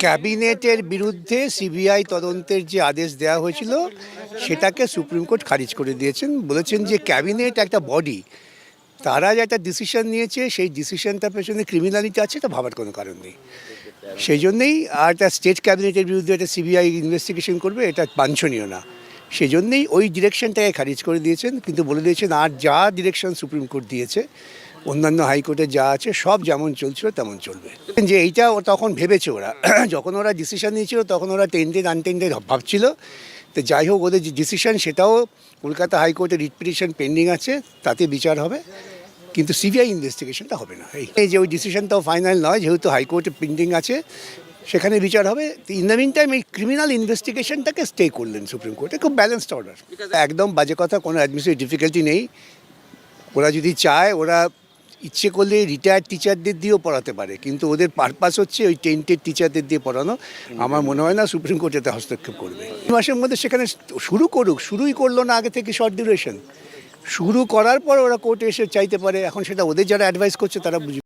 ক্যাবিনেটের বিরুদ্ধে সিবিআই তদন্তের যে আদেশ দেওয়া হয়েছিল সেটাকে সুপ্রিম কোর্ট খারিজ করে দিয়েছেন। বলেছেন যে ক্যাবিনেট একটা বডি, তারা যে একটা ডিসিশন নিয়েছে সেই ডিসিশনটার পেছনে ক্রিমিনালিটি আছে, এটা ভাবার কোনো কারণ নেই। সেই জন্যেই আর একটা স্টেট ক্যাবিনেটের বিরুদ্ধে একটা সিবিআই ইনভেস্টিগেশন করবে, এটা বাঞ্ছনীয় না। সেই জন্যেই ওই ডিরেকশনটাকে খারিজ করে দিয়েছেন, কিন্তু বলে দিয়েছেন আর যা ডিরেকশন সুপ্রিম কোর্ট দিয়েছে অন্যান্য হাইকোর্টে যা আছে সব যেমন চলছিল তেমন চলবে। যে এইটা তখন ভেবেছে ওরা যখন ওরা ডিসিশন নিয়েছিল তখন ওরা টেন্টেড আনটেন্টেড ভাবছিল। তো যাই হোক, ওদের যে ডিসিশন সেটাও কলকাতা হাইকোর্টে রিট পিটিশন পেন্ডিং আছে, তাতে বিচার হবে, কিন্তু সিবিআই ইনভেস্টিগেশনটা হবে না। এই যে ওই ডিসিশনটাও ফাইনাল নয়, যেহেতু হাইকোর্টে পেন্ডিং আছে সেখানে বিচার হবে। ইন দ্য মিন টাইম এই ক্রিমিনাল ইনভেস্টিগেশনটাকে স্টে করলেন সুপ্রিম কোর্টে, খুব ব্যালেন্সড অর্ডার। একদম বাজে কথা, কোনো অ্যাডমিনিস্ট্রেটিভ ডিফিকাল্টি নেই। ওরা যদি চায় ওরা ইচ্ছে করলে রিটায়ার্ড টিচারদের দিয়েও পড়াতে পারে, কিন্তু ওদের পারপাস হচ্ছে ওই টেন্টেড টিচারদের দিয়ে পড়ানো। আমার মনে হয় না সুপ্রিম কোর্ট এতে হস্তক্ষেপ করবে। 2 মাসের মধ্যে সেখানে শুরু করুক, শুরুই করলো না আগে থেকে শর্ট ডিউরেশন। শুরু করার পর ওরা কোর্টে এসে চাইতে পারে, এখন সেটা ওদের যারা অ্যাডভাইস করছে তারা বুঝবে।